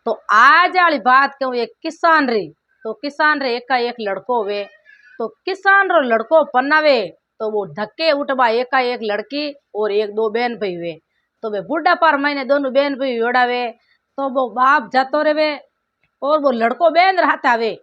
तो आज वाली बात कहूँ एक किसान री, तो किसान रे एका एक लड़को वे, तो किसान रो लड़को पन्नावे तो वो धक्के उठबा एका एक लड़की और एक दो बहन भाई वे, तो वे बुढ़ा पार महीने दोनों बहन भाई जोड़ावे, तो वो बाप जातो रे और वो लड़को बहन हाथ आवे,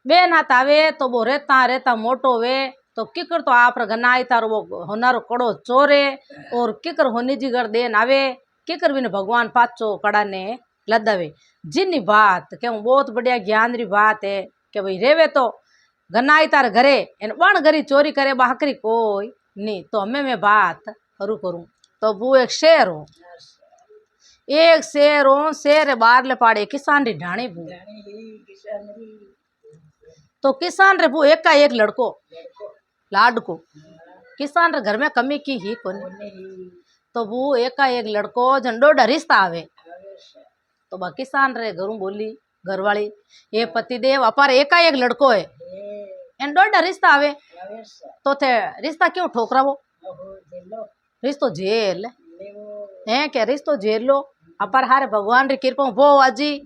बेन हाथ आवे तो वो रहता रहता मोटो वे, तो किकर तो आप गनाई तारो वो होनारो कड़ो चोरे और किकर होनी जिगर देन आवे, किकर बिन भगवान पाचो कड़ा ने लदावे। जिनी बात के बहुत बढ़िया ज्ञान री बात है कि भाई रेवे तो गनाई तार घरे एन बण घरी चोरी करे बाकरी कोई नहीं, तो हमें मैं बात करू करूं। तो वो एक शेर हो, एक शेर हो, शेर बार ले पाड़े किसान री ढाणी भू, तो किसान रे वो एका एक लड़को लाडको, किसान रे घर में कमी की ही कोनी, तो वो एका एक लड़को झंडो डरिस्ता आवे, तो बा किसान रे घरों बोली घरवाली ये पतिदेव अपार एका एक लड़को है एन डोडा रिश्ता आवे, तो थे रिश्ता क्यों ठोकरावो, रिश्तो झेल है के रिश्तो झेल लो अपार हारे भगवान री कृपा वो आजी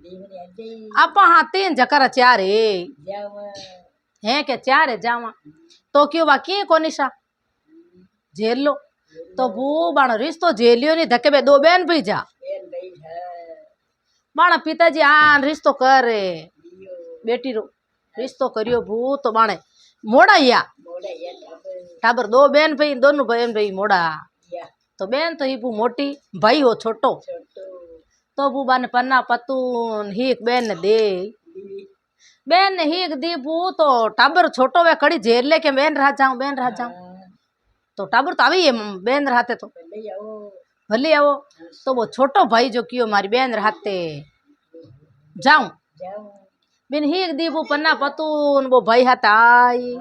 आपा हाँ तीन जकर चार है के चार है जावा, तो क्यों बाकी कोनी सा झेल लो, तो वो बाण रिश्तो झेलियो नहीं धक्के बे दो बहन भी जा बाणा पिताजी आन रिश्तो करे बेटी रो रिश्तो करियो भू, तो बाणे मोड़ा या टाबर दो बहन भाई दोनों बहन भाई मोड़ा, तो बहन तो ही बू मोटी भाई हो छोटो, तो बू बाने पन्ना पतून ही बहन ने दे, बहन ने ही दी बू, तो टाबर छोटो वे कड़ी झेल ले के बहन रह जाऊं बहन रह जाऊं, तो टाबर तो आई है बहन रहते तो भले आओ, तो वो छोटो भाई जो कियो मारी बहन रहते जाऊं बिन ही दी बू पन्ना पतून वो भाई हाथ आई,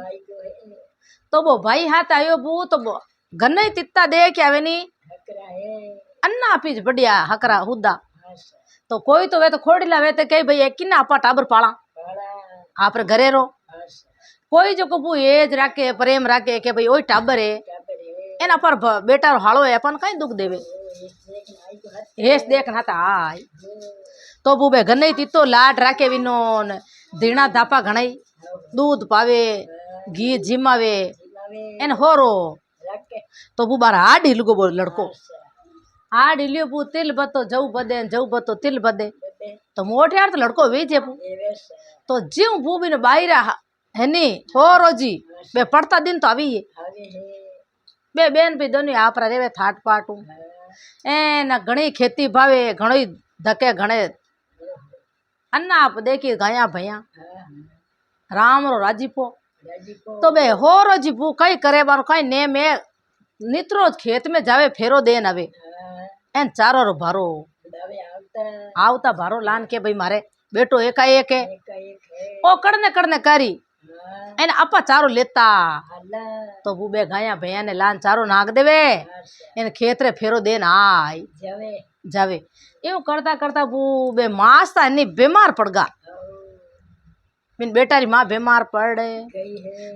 तो वो भाई हाथ आयो बू, तो वो गन्ने तित्ता दे के आवे नी अन्ना पीज बढ़िया हकरा हुदा, तो कोई तो वे तो खोड़ी लावे तो कई भाई एक ना आपा टाबर पाला आप घरे रो, कोई जो को एज राखे प्रेम राखे के भाई ओई टाबर है एना पर बेटा रो हालो है अपन कई दुख देवे हेस देख ना आई, तो बूबे गन्ने तीतो लाड राखे विनोन दीना धापा घणाई दूध पावे घी जिमावे एन होरो, तो बू बार आ ढीलगो बोल लड़को आ ढीलियो बू तिल बतो जऊ बतो तिल बदे, तो मोटियार तो लड़को वे जे बू, तो जीव बू बिन बाईरा है नी होरो जी बे पड़ता दिन तो आवी बे बेन भी दोनों आप रेवे थाट पाटू एन घणी खेती भावे घणो धके घणे अन्ना आप देखी गाया भैया राम रो राजीपो, तो बे होरो जी बू कई करे बारो कई ने में नित्रो खेत में जावे फेरो देन आवे एन चारो रो भारो आवता भारो लान के भाई मारे बेटो एका एक है ओ कड़ने कड़ने करी एन आपा चारो लेता, तो बू बे गाया भैया ने लान चारो नाग देवे इन खेत रे फेरो देन आई जावे यूं करता करता बू बे मास्ता इन्नी बीमार पड़ गा, बिन बेटा री माँ बीमार पड़े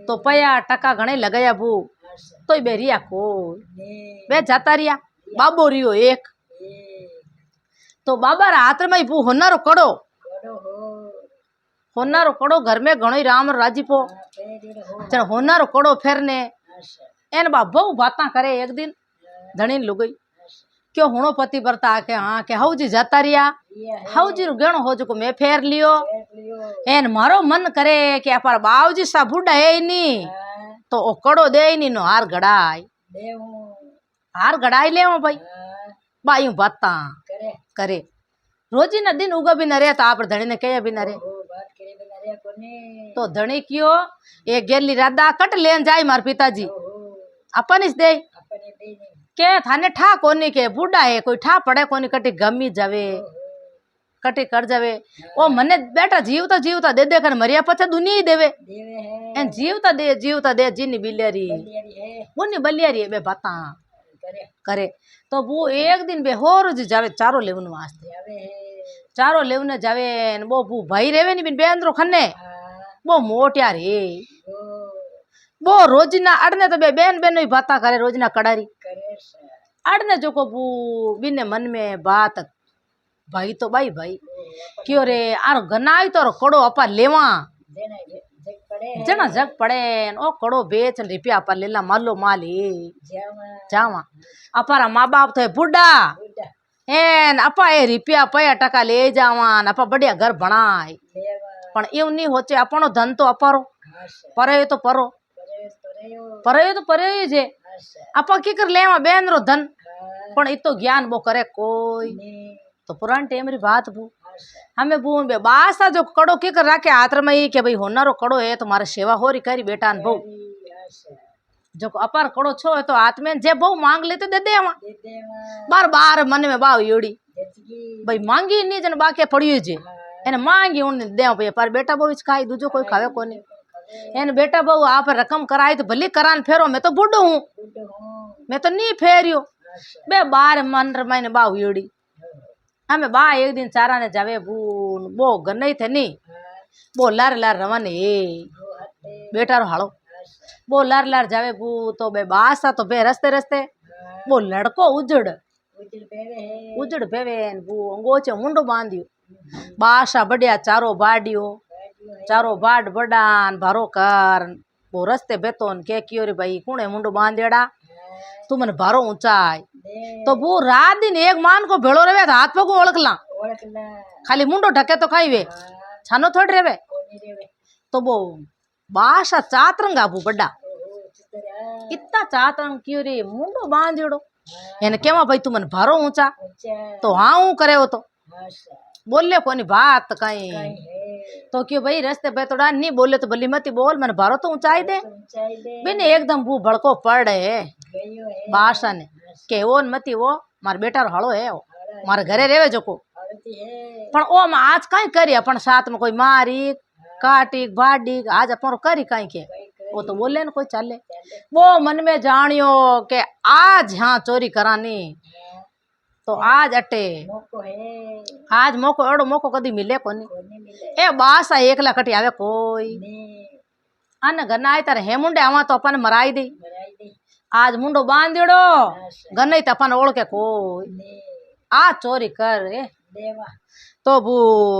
तो पया टका घणे लगाया बू, तो बे रिया को बे जाता रिया बाबो रियो एक, तो बाबा रा हाथ में बू होनारो कड़ो होनारो कड़ो घर में घणो राम राजीपो चल होनारो कड़ो फेरने एन बा बहु बाता करे एक दिन धणी लुगई क्यों हुणो पति बरता के हाँ के हाउ जी जाता रिया हाउ जी गणो हो जो मैं फेर लियो एन मारो मन करे कि अपार बाव जी सा बुढ़ा है नी तो ओ कड़ो दे नी नो हार गड़ाई ले भाई बायू बाता करे रोजी न दिन उगा भी न रे, तो आप धणी ने कह भी न रे, तो धणी क्यों एक गेली राधा कट लेन जाए मार पिताजी अपन इस दे के थाने ठा कोनी के बूढ़ा है कोई ठा पड़े कोनी कटी गमी जावे कटी कर जावे ओ मने बेटा जीवता दे कर मरिया पचा दुनिया ही देवे एन जीवता दे जिनी बिलियारी मुन्नी बलियारी बे बाता करे, तो वो एक दिन बे होर जी जावे चारो लेवन वास्ते चारो लेवने जावे वो बू भाई रेवे नी बिन बेंद्रो खन्ने वो मोटिया रे वो रोजना अड़ने तो बे बेन बेन बाता करे रोजना कड़ारी अड़ने जो को बू बिने मन में बात भाई तो भाई क्यों रे आरो गनाई तो कड़ो अपा लेवा जना जग पड़े ओ कड़ो बेच रुपया अपा लेला मालो माल जावा अपारा माँ बाप तो बुढ़ा एन अपा ए रुपया पया टका ले जावा अपा बढ़िया घर बनाए पण એવું नहीं होचे अपनो धन तो अपारो परे तो परो परे तो परे ही जे अपा की कर लेवा बेन रो धन पण इ तो ज्ञान बो करे कोई तो पुरान टेम री बात बू हमें बू बे बासा जो कड़ो की कर राखे हाथ में ही के भाई होनारो कड़ो है तो मारे सेवा हो री करी बेटा न बहू जो अपार कड़ो छो है तो हाथ में जे बहु मांग ले तो दे देवा बार बार मन में बाव योड़ी भाई मांगी नहीं जन बाके पड़ी जे એને માંગી હું દે ભાઈ પર બેટા બહુ જ ખાઈ દૂજો કોઈ ખાવે કોને એને બેટા બહુ आप रकम कराई तो भली करान फेरो मैं तो बुढ़ो हूँ मैं तो नहीं फेरियो बे बार मन मैंने बाव योड़ी हमें बा एक दिन चारा ने जावे बून बो घर नहीं थे नहीं बो लार लार रवाने बेटा रो हालो बो लार लार जावे बू तो बे बासा तो बे रस्ते रस्ते बो लड़को उजड़ पेवे बू अंगोचे मुंडो बांधियो बासा बढ़िया चारो बाडियो चारो बाट बड़ान भारो कर वो रस्ते बेतोन के कियो रे भाई कुणे मुंडो बांधेड़ा तू मन भारो ऊंचाई तो वो रात दिन एक मान को भेड़ो रहे तो हाथ पगू ओळखला खाली मुंडो ढके तो खाई वे छानो थोड़ रेवे तो वो बासा चातरंग आबू बड़ा इतना चातरंग कियो रे मुंडो बांधेड़ो એને કેવા ભાઈ તું મને ભારો ઊંચા તો હા હું કરે તો बोले कोनी बात कहीं तो क्यों भाई रस्ते पे थोड़ा नहीं बोले तो भली मती बोल मैंने भारो तो ऊंचाई दे बिन एकदम वो भड़को पड़े बासा ने के वो मती वो मार बेटा रो हड़ो है वो मारे घरे रेवे जो को पण ओ आज कहीं करी अपन साथ में कोई मारी काटी भाडी आज अपन करी कहीं के वो तो बोले न कोई चले वो मन में जानियो के आज हाँ चोरी करानी तो आज अटे आज मौको एड़ो मौको कदी मिले कोनी ए बासा एकला कटी आवे कोई अन गन्ना आई तारे हे मुंडे आवा तो अपन मराई दी आज मुंडो बांधेड़ो गन्ना तो अपन ओढ़ के कोई आ चोरी कर तो बू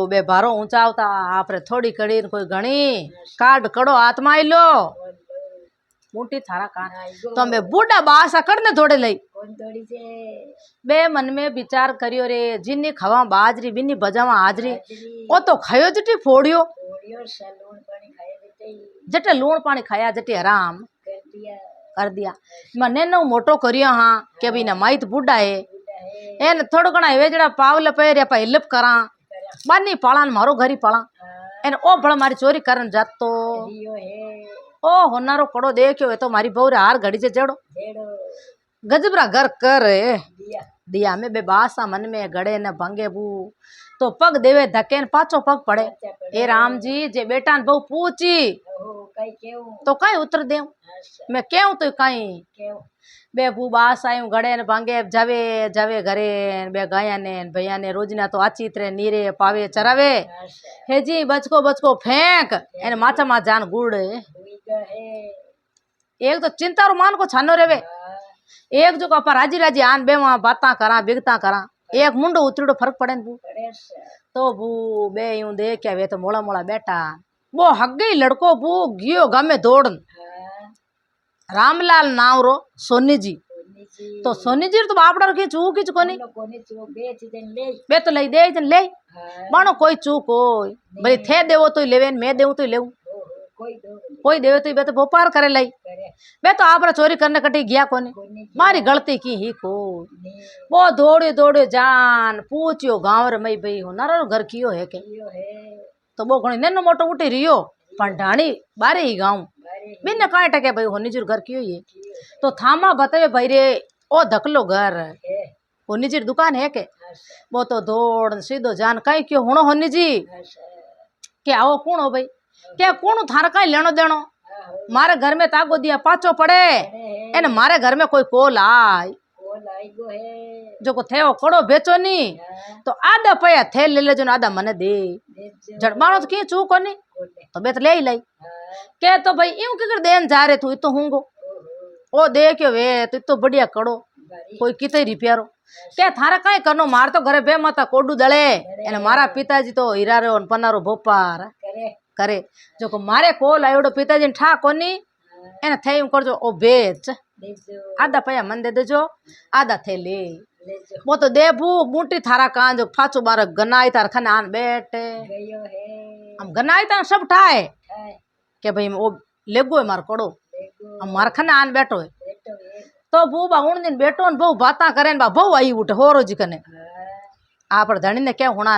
बे भारो ऊंचा आवता आपरे थोड़ी कड़ी कोई घणी काट कड़ो हाथ में आई लो मोटी थारा कान तो मैं बूढ़ा बासा करने थोड़े लई बे मन में विचार करियो रे जिन्नी खवा बाजरी बिन्नी बजावा हाजरी ओ तो खायो जटी फोड़ियो जटे लूण पानी खाया जटे आराम कर दिया मने नो मोटो करियो हाँ के भाई ना माइत बूढ़ा है एन थोड़ो घना वेजड़ा पावल पे रे पा हिलप करा बानी पाला मारो घरी पाला एन ओ भला मारी चोरी करन जातो ओ होनारो कड़ो देखियो तो मारी बहू हार घड़ी से जड़ो गजबरा घर कर दिया में बे बासा मन में गड़े न भंगे बू तो पग देवे धके न पाछो पग पड़े ए राम जी जे बेटा न बहु पूछी तो कई उतर दे मैं क्यों तो कई बे बू बास आयू गड़े न भांगे जावे जावे घरे बे गाया ने भैया ने रोजना तो आची तरे नीरे पावे चरावे हे जी बचको फेंक एने माचा मा जान गुड़ एक तो चिंता रो मान को छानो रेवे एक जो अपा राजी राजी आन बे वहां बाता करा बिगता करा एक मुंडो उतरीडो फर्क पड़े न बू तो बू बे यूं देख के वे तो मोड़ा मोड़ा बैठा वो हग्गई लड़को बू गियो गामे दौड़न रामलाल नाव रो सोनी जी तो सोनी जी तो बापड़ा रो की चू की कोनी बे तो लई दे जन ले मानो कोई चू कोई भई थे देवो तो लेवे मैं देऊ तो लेऊ कोई देवे तो बे तो व्यापार करे लाई बे तो आप चोरी करने कटी गया कोनी मारी गलती की ही को वो दौड़े दौड़े जान पूछियो गांव रे मई भाई हो नारो घर कियो है के तो वो घणी नेनो मोटो उठी रियो पण ढाणी बारे ही गांव बिन काए टके भाई होनी जीर घर कियो ये तो थामा बतावे भाई रे ओ धकलो घर होनी जीर दुकान है के वो तो दौड़ सीधो जान कई क्यों हुणो होनी जी के आओ कौन हो भाई क्या कौन थारा कहीं लेनो देनो मारे घर में ताको दिया पाचो पड़े एने मारे घर में कोई कोल आई जो को थे वो कड़ो बेचो नी तो आधा पया थे ले ले जो आधा मने दे जड़बानो तो की चू कोनी तो बे तो ले ही लाई के तो भाई यूं की कर देन जा रहे तू तो हूंगो ओ देखियो वे तू तो बढ़िया कड़ो कोई किते रुपया रो કે થારે કઈ કરનો માર તો ઘરે બે માતા કોડું દળે અને મારા પિતાજી તો હીરારો ને પનારો ભોપાર કરે જો કે મારે કોલ આવ્યો પિતાજીને ઠા કોની એને થઈ એમ કરજો ઓ બેચ આદા પૈયા મન દે દેજો આદા થે લે वो तो देबू बूटी थारा कान जो फाचो बार गनाई तार खाने आन बैठे हम गनाई तार सब ठाए के भाई वो लेगो है मार कोड़ो हम मार खाने आन बैठो है तो बूबा उन दिन बैठो न बहु बाता करे बा बहु आई उठे हो रोज कने आप धनी ने क्या हुणा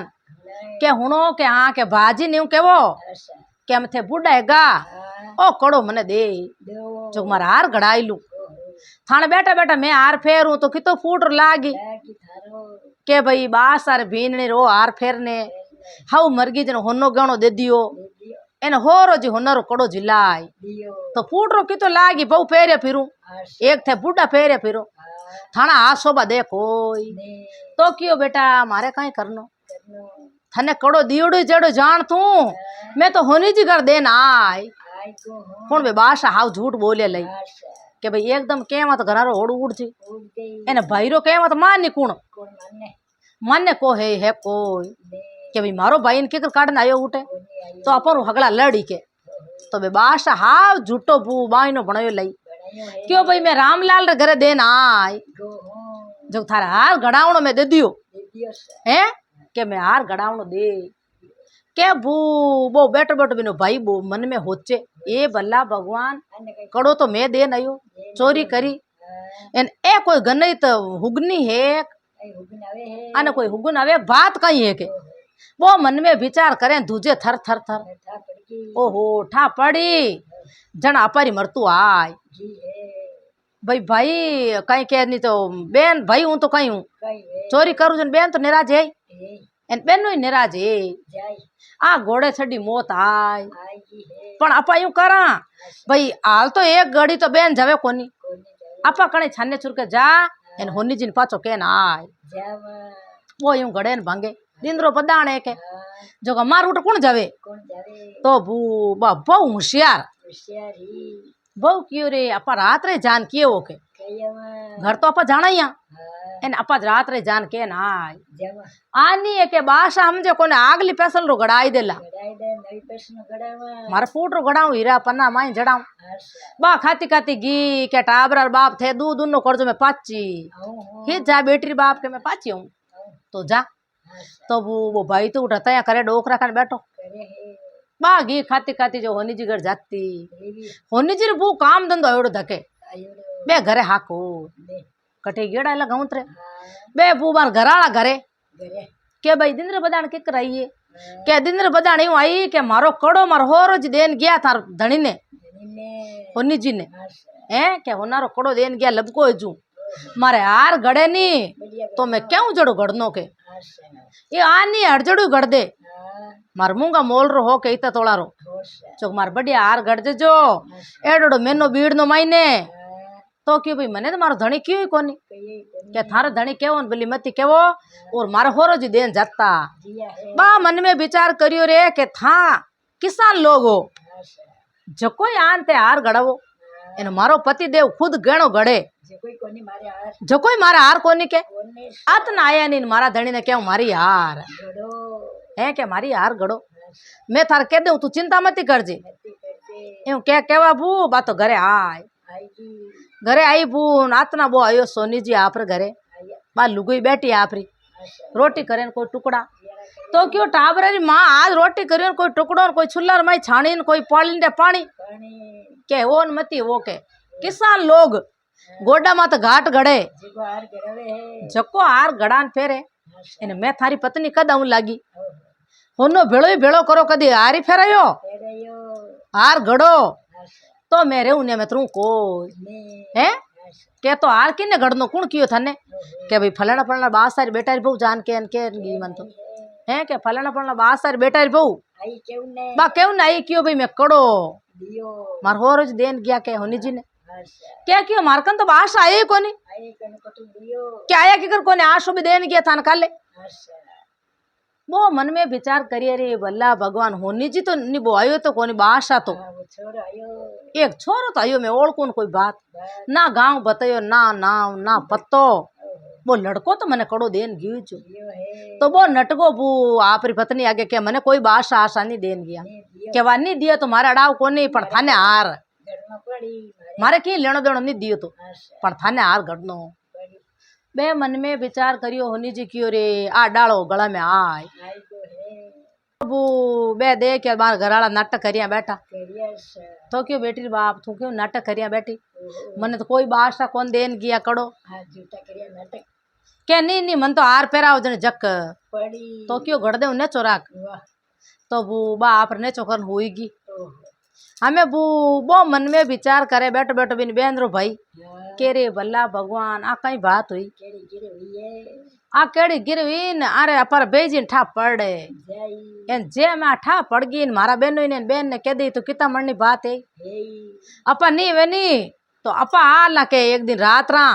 के हुणो के हाँ के भाजी नहीं के वो के हम थे बुढ़ा है गा ओ कड़ो मने दे जो मारा हार घड़ाई लू थाने बैठा बैठा मैं हार फेरू तो कितो फूट लागी के भाई बास आर भीनने रो हार फेरने हाउ मरगी जन होनो गणो दे दियो एने होरो जी होनरो कड़ो जिलाई तो फूट रो कितो लागी बहु फेरे फिरू एक थे बुढ़ा फेरे फिरो थाना आसोबा दे कोई तो क्यों बेटा मारे कहीं करनो थाने कड़ो दियोड़ो जड़ो जान तू मैं तो होनी जी कर देन आई कौन बे बासा हाउ झूठ बोले लई के भाई एकदम केमा तो घरारो ओड़ उड़ छी एने भाईरो केमा तो मान निकुण माने को है कोई के भाई मारो भाई ने केकर काढन आयो उठे तो अपन हगड़ा लड़ी के तो बे बासा हाव झूठो बू बाईनो बनायो लई क्यों भाई मैं रामलाल रे घरे देन आई जो थारा हार गड़ावणो में दे दियो हैं के मैं हार गड़ावणो दे के बू बो बैठो बैठो बिनो भाई बो मन में होचे ए भला भगवान कड़ो तो मैं देन आयो चोरी करी एन ए कोई गनई तो हुगनी है अने कोई हुगन आवे बात कई है के वो मन में विचार करे दूजे थर थर थर ओहो ठा पड़ी जन अपारी मरतू आय भाई भाई कहीं कह नहीं तो बेन भाई हूँ तो कहीं हूँ चोरी करूँ जन बेन तो निराज है एन बेन ही निराज है आ घोड़े छड़ी मौत आय पण आपा यूं करा भाई हाल तो एक घड़ी तो बेन जावे कोनी आपा कणे छाने छुर के जा एन होनी जी पाछो के ना आय वो यूं घड़े न भांगे दिंदरो पदाणे के जो का मार उठ कौन जावे तो बू बा बहु होशियार बहु क्यों रे आपा रात रे जान किए हो के घर तो आपा जाना ही एन आपा रात रे जान के ना आनी है के बासा हमजे कोने आगली पेसल रो गड़ाई देला मारे फूट रो गड़ाऊ हीरा पन्ना माई जड़ाऊ बा खाती खाती घी के टाबरा बाप थे दूध उन्नो करजो में पाची ही जा बेटी बाप के मैं पाची हूँ तो जा तो वो भाई तो उठाता या करे डोकरा खाने बैठो बा घी खाती खाती जो होनी जी घर जाती होनी जी वो काम धंधो एवडो धके बे घरे हाको कटे गेड़ा लगाऊं रे बे बू बार घराला घरे के भाई दिनरे बदान के कराइए के दिनरे बदान यूं आई के मारो कड़ो मारो होरो जी देन गया थार धणी ने होनी जी ने हैं के होनारो कड़ो देन गया लबको जू मारे हार गड़े नी तो मैं क्यों जड़ो गड़नो के ये आनी हड़जड़ू गड़ दे मार मुंगा मोल रो हो के इता तोड़ा रो चोक मार बढ़िया हार गड़ जे जो एडो मेनो बीड़ नो मायने तो क्यों भाई मने तो मारो धणी क्यों कोनी क्या थारो धणी केवो बोली मती केवो और मारो होरो जी देन जाता बा मन में विचार करियो रे के था किसान लोग हो जो कोई आनते हार गड़ावो एनो मारो पति देव खुद गणो गड़े जो कोई मारा हार कोनी के आतना आया नहीं मारा धणी ने क्या मारी हार है के मारी हार गड़ो मैं थार कह दू तू चिंता मती करजे यूं क्या केवा बू बा तो घरे आय घरे आई बू नातना बो आयो सोनी जी आप घरे बा लुगई बैठी आपरी रोटी करे कोई टुकड़ा तो क्यों टाबरे माँ आज रोटी करी कोई टुकड़ो कोई छुल्लर माई छाणी कोई पाली दे पानी के वो मती वो के किसान लोग गोडा मात घाट गड़े जको हार गड़ान फेरे एने मैं थारी पत्नी कद आऊं लागी होनो भेड़ो ही भेड़ो करो कदी हारी फेरायो हार गड़ो तो मेरे उन्हें में तू को है के तो हार किने गड़नो कौन कियो थाने के भाई फलाना फलाना बात सारी बेटा बहु जान के मन तो है के फलाना फलाना बात सारी बेटा बहु बा क्यों नहीं क्यों भाई मैं कड़ो मार हो रोज देन गया के होनी जी ने क्या क्यों मारकन तो बास आए कोनी क्या आया कि कर कोने आशो भी देन गया था काले वो मन में विचार करिए रे भला भगवान होनी जी तो नहीं वो आयो तो कोनी बासा तो एक छोरो तो आयो मैं ओढ़ कौन कोई बात ना गांव बतायो ना नाम ना पत्तो वो लड़को तो मने कड़ो देन गयो जो तो वो नटको बू आपरी पत्नी आगे के मने कोई बादशाह आशा नहीं देन गया के वा नहीं दिया तो मारा अड़ाव को नहीं पण थाने हार मारे की लेनो देनो नहीं दियो तो पण थाने हार घटनो बे मन में विचार करियो होनी जी कियो रे आ डालो गला में आय बू बे देख के बार घराला नाटक करिया बैठा तो क्यों बेटी बाप तू क्यों नाटक करिया बैठी मने तो कोई बादशाह कौन देन गया कड़ो के नहीं मन तो हार पेराव जने जक तो क्यों गड़ दे ने चोराक तो बू बा आप ने चोकर होईगी हमें बू बो मन में विचार करे बैठो बैठो बिन बेंद्रो भाई के रे भला भगवान आ कई बात हुई आ केड़ी गिरवी न अरे अपर बेजिन ठा पड़े एन जे में ठा पड़ गई मारा बेनो ने बेन ने कह दी तो कितना मरनी बात है अपा नहीं वे नहीं तो अपा आ ला के एक दिन रात रा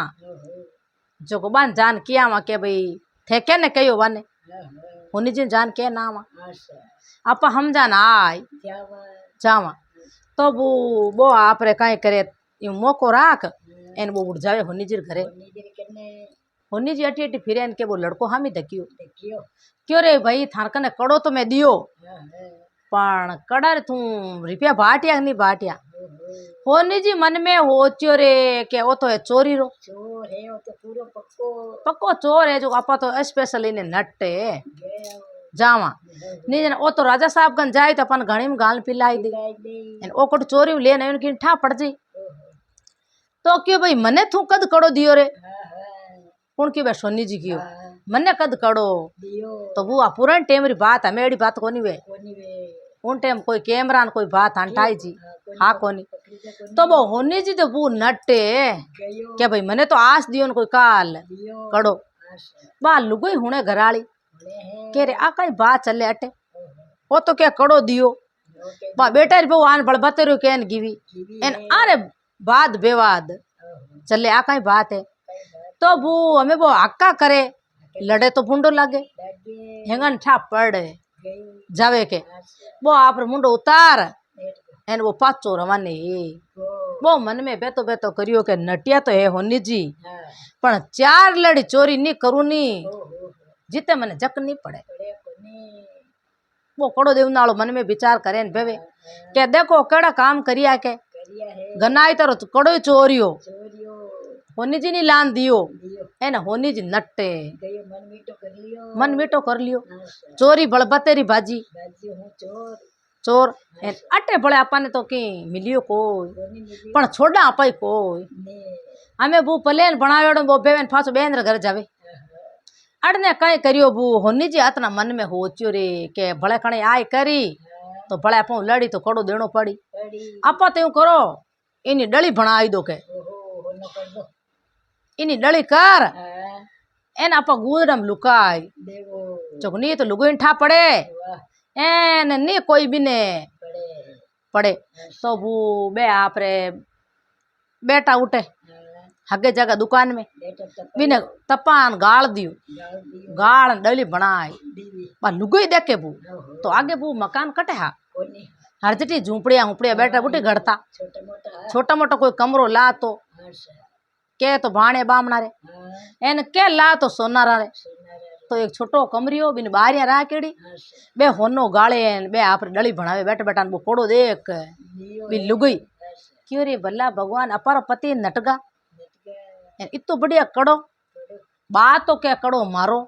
जो को बान जान किया वा के भाई थे के ने कहो वाने होनी जी जान के नाम अपा हम जान आय जावा तो वो आप रे कई करे यू मोको राख एन वो उड़ जावे होनी जी घरे होनी जी अटी अटी फिरे के वो लड़को हामी दकियो क्यों रे भाई थार कने कड़ो तो मैं दियो पण कड़ा रे तू रुपया बाटिया नहीं बाटिया होनी जी मन में होच्यो रे के वो तो है चोरी रो चोर है वो तो पूरा पक्को चोर है जो आपा तो स्पेशल इने नट्टे जावा नहीं जन वो तो राजा साहब कन जाए तो अपन घणी में गाल पिलाई दी एन ओ कोट चोरी लेने उनकी ठा पड़ जी तो क्यों भाई मने तू कद कड़ो दियो रे कौन की बे सोनी जी कियो मने कद कड़ो तो वो पुरान टेम री बात है मेरी बात कोनी वे उन टाइम कोई कैमरा न कोई बात हटाई जी हाँ कोनी तो वो होनी जी तो वो नटे क्या भाई मने तो आस दियो न कोई काल कड़ो बा लुगई हुने घराली के रे आ कई बात चले अटे वो तो क्या कड़ो दियो बा बेटा री बहु आन बड़बते रो केन गिवी एन अरे बाद बेवाद चले आ कई बात है तो वो हमें वो हक्का करे लड़े तो मुंडो लागे हेंगन ठा पड़े जावे के वो आप मुंडो उतार एन वो पाचो रवाने वो मन में बेतो बेतो करियो के नटिया तो है होनी जी पण चार लड़ी चोरी नहीं करू नी जीते मने जक नहीं पड़े वो कड़ो देव नालो मन में विचार करे न भेवे के देखो केड़ा काम करिया के गनाई तो कड़ो ही चोरियो होनी जी नहीं लान दियो है ना होनी जी नट्टे मन मीठो कर लियो चोरी बड़बतेरी बाजी चोर अटे बड़े आपा ने तो की मिलियो कोई पण छोड़ा आपा कोई हमें बू प्लेन बनावेड़ो वो बेवन फासो बेंद्र घर जावे अड़ने कई करियो बू होनी जी आतना मन में होच्यो रे के भले कणे आय करी तो भले आप लड़ी तो कड़ो देनो पड़ी आपा तो यूं करो इनी डली बनाई दो के इनी डली कर एन आपा गुदरम लुकाई चुकनी तो लुगुन ठा पड़े एन नहीं कोई भी ने पड़े तो वो बे आप रे बेटा उठे हगे जगह दुकान में बिने तपान गाल दियो गाल डली बनाई बा लुगई देखे बू तो आगे बू मकान कटे हा हर जटी झूपड़िया हुपड़िया बैठा बुटी घड़ता छोटा मोटा कोई कमरो ला तो के तो भाणे बामणा रे एन के ला तो सोनारा रे तो एक छोटो कमरियो बिन बारिया राकेड़ी बे होनो गाले बे आप डली भणावे बैठ बैठा वो कोड़ो देख बी लुगई क्यों रे भला भगवान अपार पति नटगा इतो बढ़िया कड़ो बात तो क्या कड़ो मारो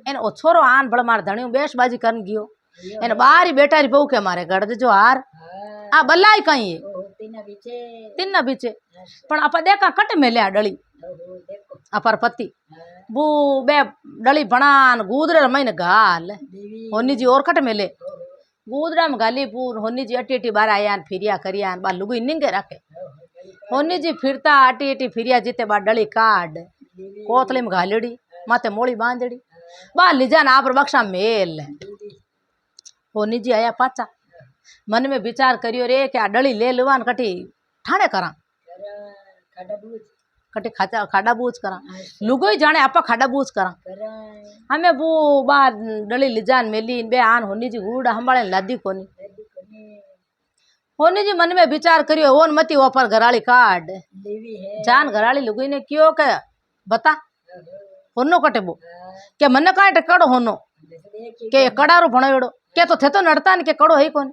एन ओ छोरो आन बड़ मार धणियो बेस बाजी करन गयो एन बारी बेटा री बहू के मारे गड़ जो हार आ बल्लाई कहीं तीन बीचे पण आपा देखा कट मेल्या डली अपर पति वो बे डली बनान गुदरे महीने गाल होनी जी और कट मेले गुदरा में गाली पूर होनी जी अटी अटी बार आया फिरिया करिया बा लुगई निंगे रखे होनी जी फिरता अटी अटी फिरिया जीते बा डली काट कोतली में घालेड़ी माते मोड़ी बांधड़ी बा लीजा ना पर बक्सा मेल होनी जी आया पाचा मन में विचार करियो रे क्या डली ले लुवान कटी ठाणे करा कटी खाड़ा बूझ करा लुगोई जाने आपा खाड़ा बूझ करा हमें वो बा डली लिजान मेली बे आन होनी जी गुड़ा हमारे लादी कोनी होनी जी मन में विचार करियो ओन मती वो पर घराली काट जान घराली लुगोई ने क्यों के बता होनो कटे बो के मन काट कड़ो होनो के कड़ारो भणायोड़ो के तो थे तो नड़ता ने के कड़ो है कौन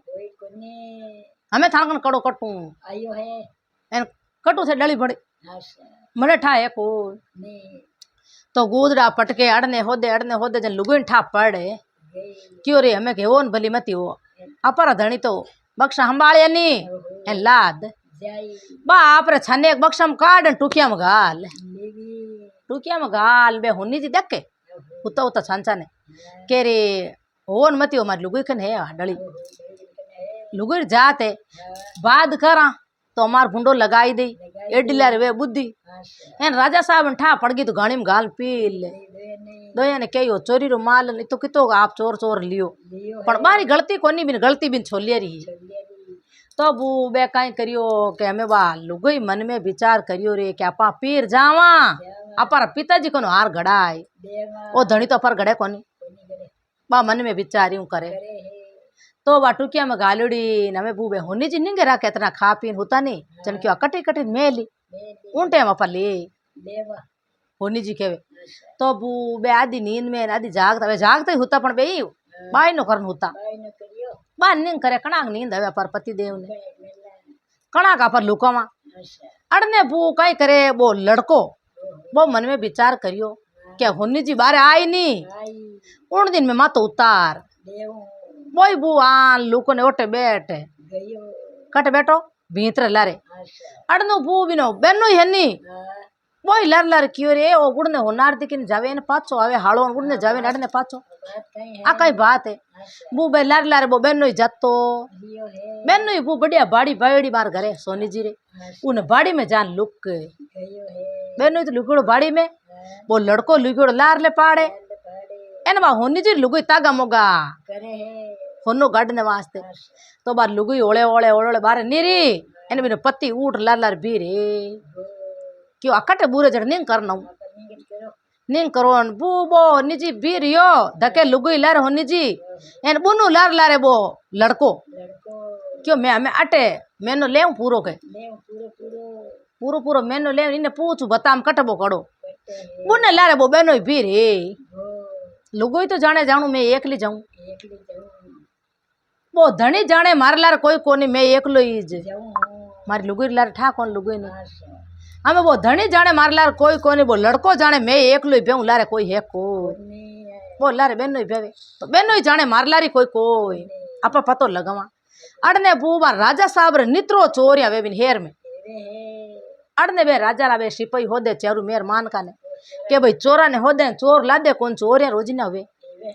हमें थान कन कड़ो कटू आयो है एन कटू से डली भड़ी मने ठा है को तो गुदड़ा पटके अड़ने होदे जन लुगुन ठा पड़े क्यों रे हमें के ओन भली मती हो अपर धणी तो बक्सा संभाले नी एन लाद बाप रे छने एक बक्सा में काड टुकिया में गाल बे होनी जी देखे उता उता छांचा ने के रे ओन मती हो मारी लुगुई कन है डली लुगुई जाते बाद करा तो हमार भुंडो लगाई दे एडिला रे वे बुद्धि एन राजा साहब ठा पड़ गई तो गाड़ी में गाल पी ले दोया ने कहो चोरी रो माल नहीं तो कितो आप चोर चोर लियो पर मारी गलती कोनी बिन गलती बिन छोलिया रही तो बू बे कई करियो के हमें बा लुगई मन में विचार करियो रे के आपा पीर जावा अपार पिताजी को हार गड़ाए ओ धनी तो अपर गड़े कोनी बा मन में विचार यूं करे तो बा टुकिया में गालुड़ी नमे बूबे होनी जी निंगे रखे इतना खा पीन होता नहीं चल क्यों कटी कटी मेली उन टाइम अपन ले होनी जी केवे तो बूबे आधी नींद में आधी जागता ही होता पण बे बाई नो करन होता बा निंग करे कणाक नींद हवे पर पति देव ने कणाक पर लुकोमा अड़ने बू कई करे वो लड़को वो मन में विचार करियो क्या होनी जी बारे आई नी उन दिन में मातो उतार बोई बू आ लुको ने ओटे बैठ कट बैठो भीतर लारे अड़नो बू बिनो बेनो ही हनी बोई लर लर क्यों रे ओ गुड़ने होनार दिकिन जावे ने पाछो आवे हालो गुड़ने जावे ने अड़ने पाछो आ कई बात है बू बे लर लर बो बेनो ही जतो बेनो ही बू बढ़िया बाड़ी बाड़ी मार घरे सोनी जी रे उन बाड़ी में जान लुक बेनो तो लुगड़ो बाड़ी में वो लड़को लुगड़ो लार ले पाड़े एन बा होनी जी लुगई तागा मोगा होनो गाड़ने वास्ते तो बार लुगई ओले ओले ओले बारे नीरी एन बिन पत्ती उठ लार लार भी रे क्यों अकटे बुरे जड़ निंग करना निंग करो बू बो निजी भी रियो धके लुगई लार होनी जी एन बुनु लार लारे बो लड़को क्यों मैं हमें अटे मैनो ले पूरो के पूरो पूरो मैनो ले इन्हें पूछू बताम कटबो कड़ो बुने लारे बो बेनो भी रे लुगोई तो जाने जाऊं मैं एकली जाऊं वो धनी जाने मारे लारे कोई कोनी मैं एकलो ही मारी लुगोई लारे ठा कौन लुगोई ने हमें वो धनी जाने मारे लारे कोई कोनी वो लड़को जाने मैं एकलो ही बेहूं लारे कोई है को वो लारे बेनो ही बेवे तो बेनो ही जाने मारे लारी कोई कोई आप पतो लगावा अड़ने बूबा राजा साहब रे नित्रो चोरिया वे बिन हेर में अड़ने बे राजा ला बे सिपाही होदे चेरू मेर मान का ने के भाई चोरा ने होदे चोर लादे कौन चोरिया रोजिना हुए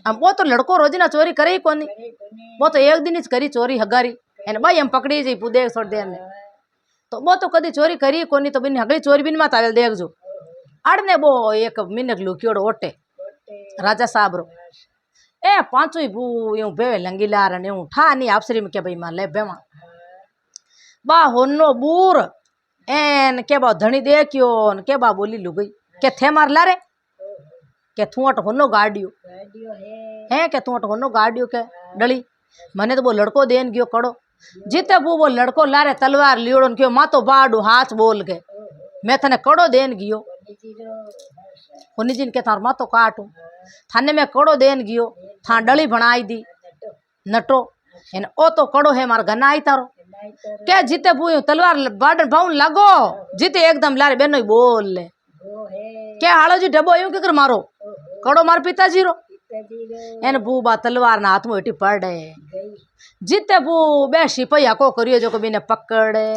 हम वो तो लड़को रोजिना चोरी करे ही कोनी वो तो एक दिन ही करी चोरी हगारी एने भाई हम पकड़ी जी पुदे छोड़ दे ने तो वो तो कदी चोरी करी कोनी तो बिन हगली चोरी बिन मात आवेल देख जो अड़ने वो एक मिनक लुकियोड़ो ओटे राजा साहब रो ए पांचो ही बू यूं बेवे लंगीला रे यूं ठा नी आपसरी में के भाई मान ले बेवा बा होनो बूर एन के बा धनी देखियो के बा बोली लुगई के थे मार लारे के थू अट होनो गाड़ियो है के थू अट होनो गाड़ियो के डली मने तो वो लड़को देन गयो कड़ो जीते वो लड़को लारे तलवार लियोड़ो क्यों मातो बाडू हाथ बोल के मैं थने कड़ो देन गियो होनी जिन के थार मातो काटू थाने में कड़ो देन गियो था डली बनाई दी नटो इन ओ तो कड़ो है मार गना आई तारो क्या जीते बुयो तलवार बाडन भाऊन लागो जीते एकदम लारे बेनो ही बोल ले क्या हालो जी डबो यूं के मारो कड़ो मार पिताजी रो एन बूबा तलवार ना हाथ में हेठी पड़े जीते बू बे सिपहिया को करियो जो कभी ने पकड़े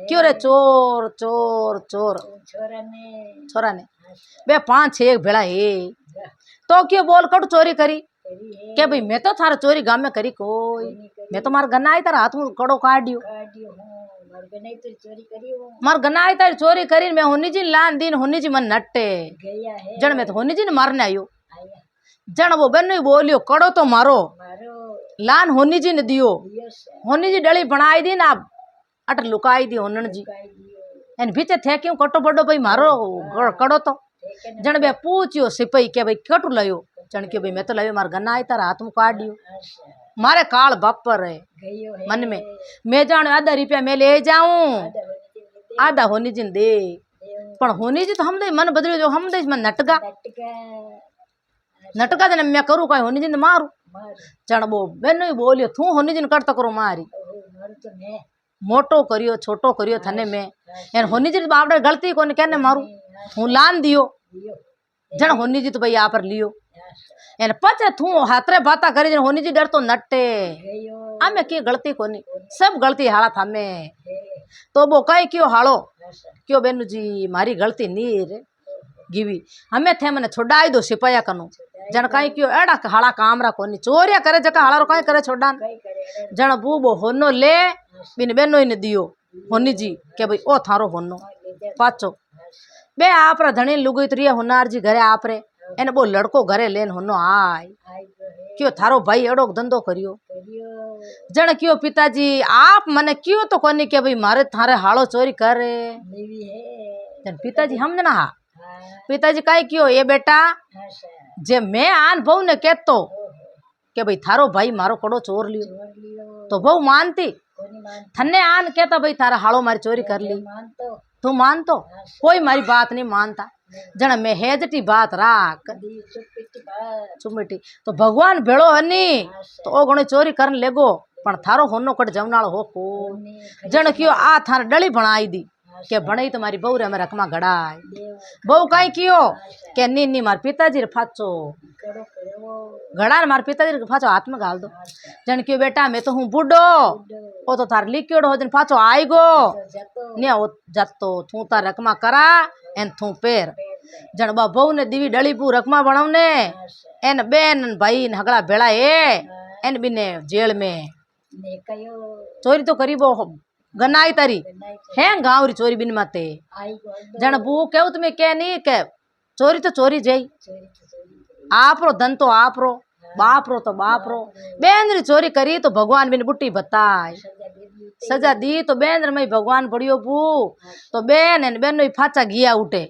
क्यों रे चोर चोर चोर छोरा ने बे 5-6 भेड़ा है तो क्यों बोल कट चोरी करी के भाई मैं तो थारा चोरी गांव में करी कोई मैं तो मार गन्ना आई तारा हाथ में कड़ो काटियो मार गन्ना आई तारी चोरी करी मैं होनी जी लान दिन होनी जी मन नट्टे जन मैं तो होनी जी ने मारने आयो जन वो बनो बोलियो कड़ो तो मारो लान होनी जी ने दियो होनी जी डली बनाई दी ना अट लुकाई दी होनन जी एन भीते थे क्यों कटो बड़ो भाई मारो कड़ो तो जन बे पूछियो सिपाही के भाई कटू लयो जन के भाई मैं तो लयो मार गन्ना आई तारा हाथ में काट दियो मारे काल बापर है मन में मैं जान आधा रुपया मैं ले जाऊं आधा होनी जिन दे पण होनी जी तो हम दे मन बदलियो जो हम दे मन नटगा नटगा जने मैं करू काई होनी जी ने मारू जण बो बेनो बोलियो तू होनी जी ने करता करो मारी मोटो करियो छोटो करियो थने में एन होनी जी बापड़े गलती कोनी कहने मारू हूँ लान दियो जण होनी जी तो भाई आप लियो एन पचे तू हाथरे बाता करी जण होनी जी डर तो नटे आमे की गलती कोनी सब गलती हाड़ा थामे तो वो कई क्यों हाड़ो क्यों बेनू जी मारी गलती नीर गिवी हमें थे मैंने छोड़ाई दो सिपाया कनु जन कहीं क्यों एड़ा हाड़ा कामरा कोनी चोरिया करे जका हाड़ा रो कहीं करे छोड़ान जन बूबो होनो ले बिन बेनो इन दियो होनी जी के भाई ओ थारो होनो पाचो बे आप रा धणी लुगई तरिया होनार जी घरे आप रे एने बो लड़को घरे लेन होनो आय क्यों थारो भाई एड़ो धंधो करियो जन क्यों पिताजी आप मने क्यों तो कोनी के भाई मारे थारे हाड़ो चोरी करे जन पिताजी हम ना हा पिताजी काई क्यों ये बेटा जे मैं आन बहु ने कहतो के भाई थारो भाई मारो कड़ो चोर लियो तो बहु मानती थने आन कहता भाई थारा हाड़ो मारी चोरी कर ली तू मानतो कोई मारी बात नहीं मानता जन मैं हेजटी बात राख चुमिटी तो भगवान भेड़ो हनी तो ओ गणो चोरी करन लेगो पण थारो होनो कट जमनाळो हो को जन क्यों आ थार डली बनाई दी के भणाई तुम्हारी बहू रे रकमा घड़ाय बहू कहीं कियो के नी नी मार पिताजी रे फाचो घड़ा मार पिताजी रे फाचो हाथ में गाल दो जन क्यों बेटा मैं तो हूँ बूढ़ो ओ तो थार लिक्योड़ो हो जन फाचो आई गो ने ओ जतो तू तार रकमा करा एन तू पेर जन बा बहू ने दीवी डली पू रकमा बनावने एन बेन भाई हगड़ा भेड़ा है एन बिने जेल में चोरी तो करीबो गनाई तारी है गाँव री चोरी बिन माते जन बू केव तुम्हें क्या नहीं के चोरी तो चोरी जई आप रो धन तो आप रो बाप रो तो बाप रो बेन री चोरी करी तो भगवान बिन बुट्टी बताए सजा दी तो बेन रे मई भगवान पड़ियो बू तो बेन एन बेन नो फाचा गिया उठे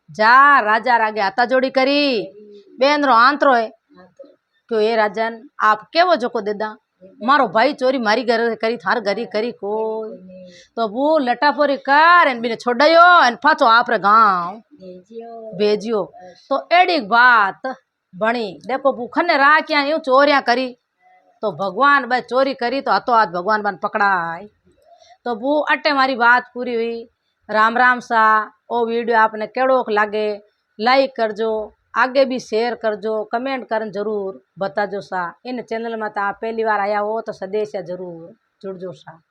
जा राजा रागे हाथा जोड़ी करी बेन रो आंतरो है क्यों ये राजन आप केवो जोको देदा मारो भाई चोरी मारी घर करी थार घरी करी कोई तो वो लटापोरी कर एन बिने छोड़ायो एन फाचो आप रे गांव भेजियो तो एड़ी बात बनी देखो भूखने रा क्या यूं चोरियां करी तो भगवान भाई चोरी करी तो हाथों हाथ भगवान बन पकड़ाई तो वो अट्टे मारी बात पूरी हुई राम राम सा ओ वीडियो आपने केड़ो लागे लाइक करजो आगे भी शेयर करजो कमेंट करन जरूर बताजो सा इन चैनल में तो आप पहली बार आया हो तो सदेश जरूर जुड़जो सा।